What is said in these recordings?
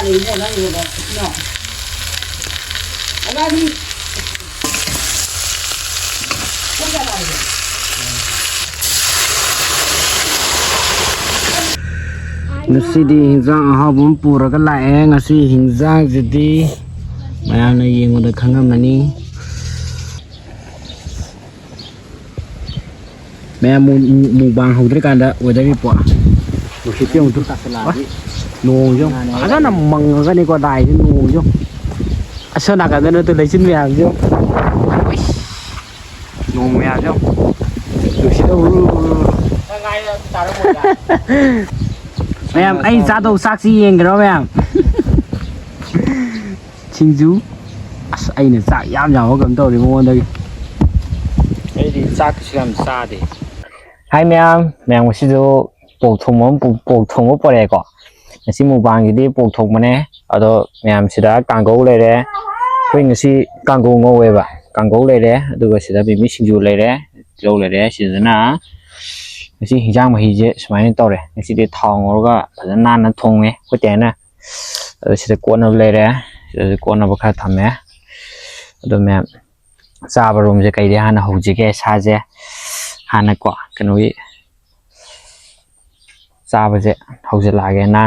ngasi di hinjang ahabum puraga lae ngasi hinjang jadi mayam na yengoda khangamani mayam mukbang hodri kanda wedari po busi pyong tu nong jo aga na mangaga ni ko dai nong jo asa na ka na tu leisin mayam jo nong mayam jo busi do ngai ta ro mo ya mayam ai za do sak si yeng gro mayam Chinju as aina sak yam yaw kam to ri mo da ai di sak siam sa de hai mayam si do pok thong mo pore ko ngasi mukbang gi di pok thong mane ado mayam sida kanggo le re khoi ngasi kanggo ngo we ba kanggo le re aduga sida bi mi singju le re lo le re sidana ngasi hinjang ma hi je sumai to re ngasi di thong orga phajana na thong e ko te na sida ko na le re ko na ba kha thame ado mayam sa ba rom je kai de hana hoji ke sa je hana ko kanoi sa ba je hoji la ge na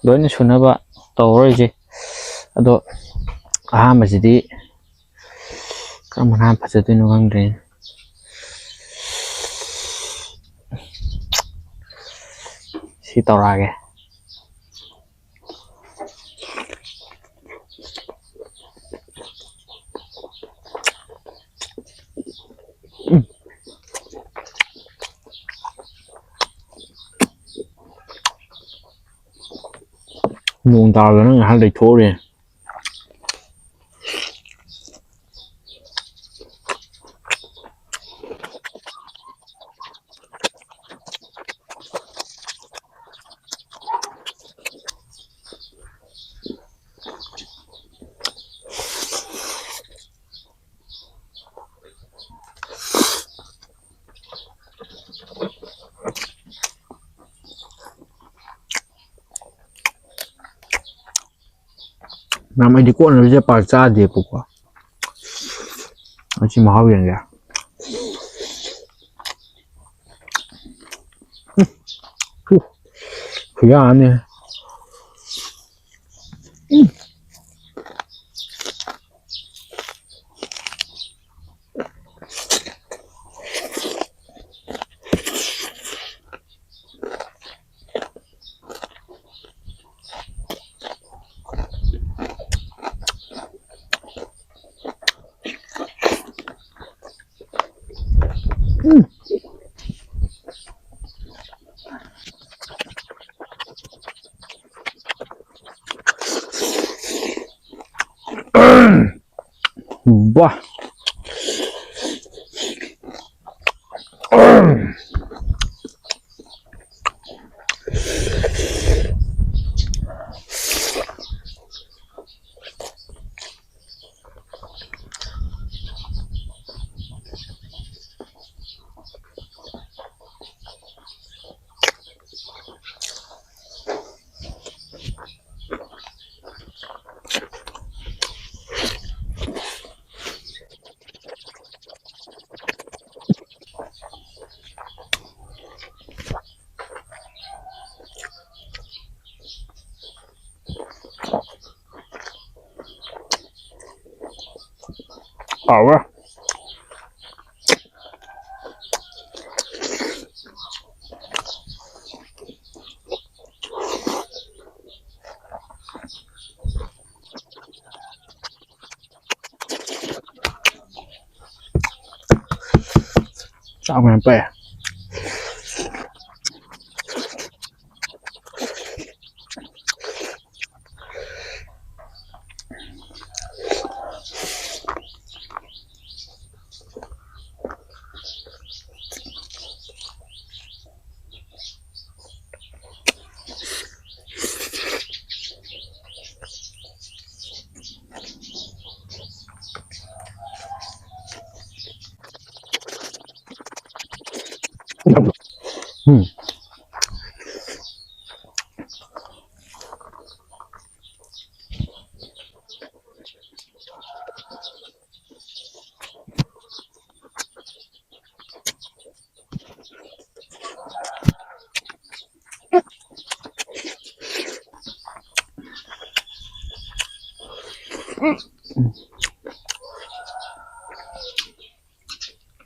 loina sunaba tawre je ado aham jidi kamana phajatu no gangre si tawrage nong ta ga nang ha dei tho re nam ai di ko na je par cha de pu ko achi ma ha yen ya ya ne Wah. Power. Sao mà bè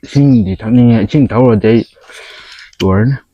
신디 당연히 신 더워 돼 월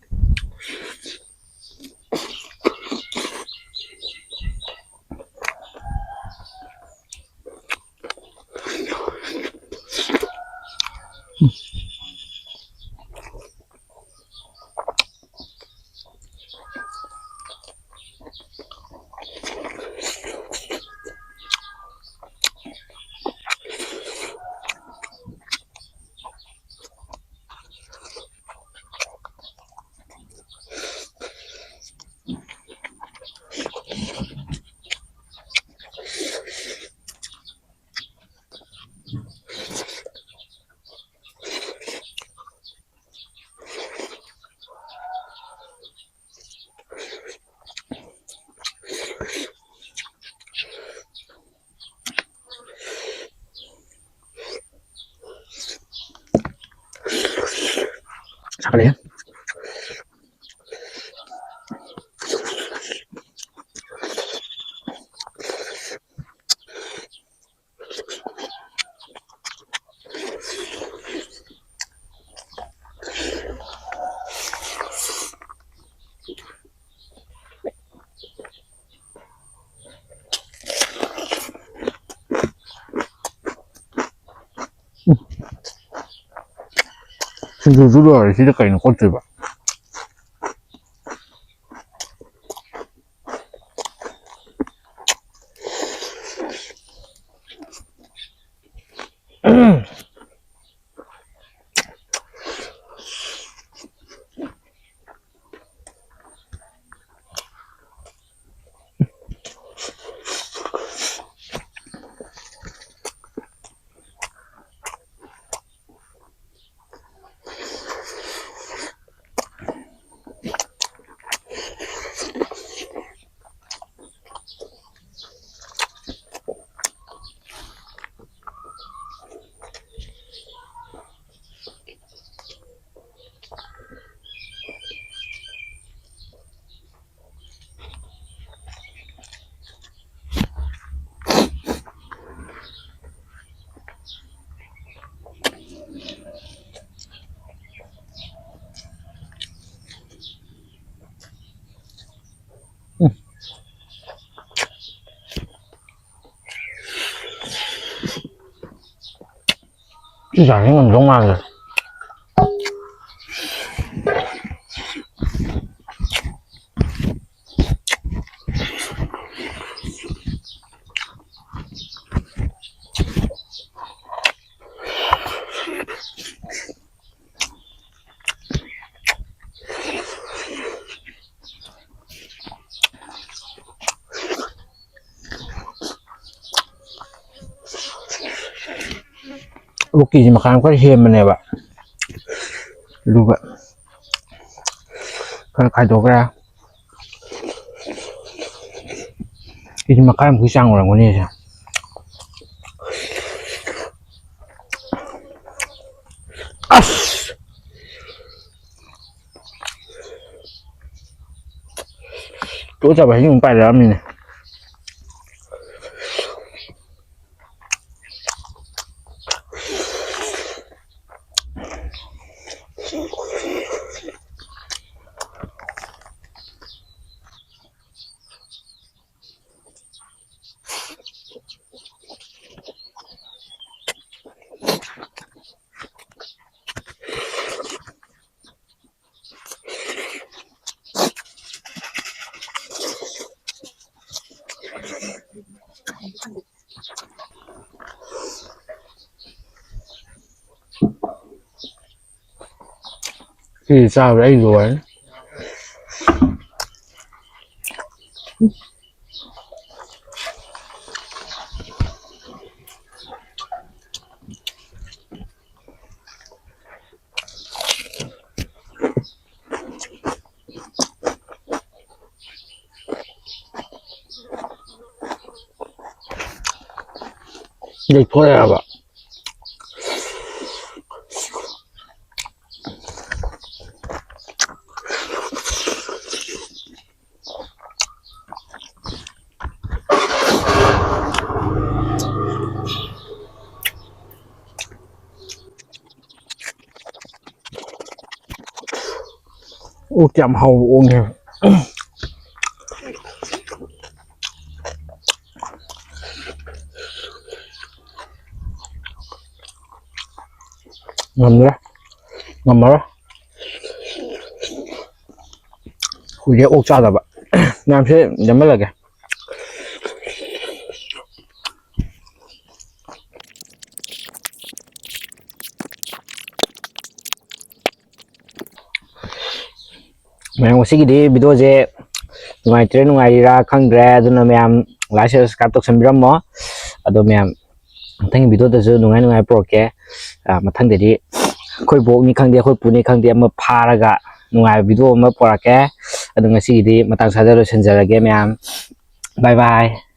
잘해. 진짜 주로 시작까지는 꽃들 봐. 진짜 생건 너무 많아. Lúc kỳ mà khám có hiền mà này bạn lúc vậy khai tổ ra kỳ mà khám cứ sang rồi ngon này chỗ chả phải dùng bài lắm này thì sao đấy rồi 이 보여봐. Ô chậm hầu uống nhiều. Ngầm ra. Ngầm ra. Ui ô cha rồi bạn. Nam sẽ nhắm mắt lại kìa. Mayam wasigidi video je nungaira khangdre aduna mayam like subscribe tok sambirammo ado mayam thang video da ju nungai proke mathang dedi khoi bok ni khangde khoi puni khangde ama pharaga nungai video ama porake ado ngasigidi matang sajaro senjarage mayam bye bye.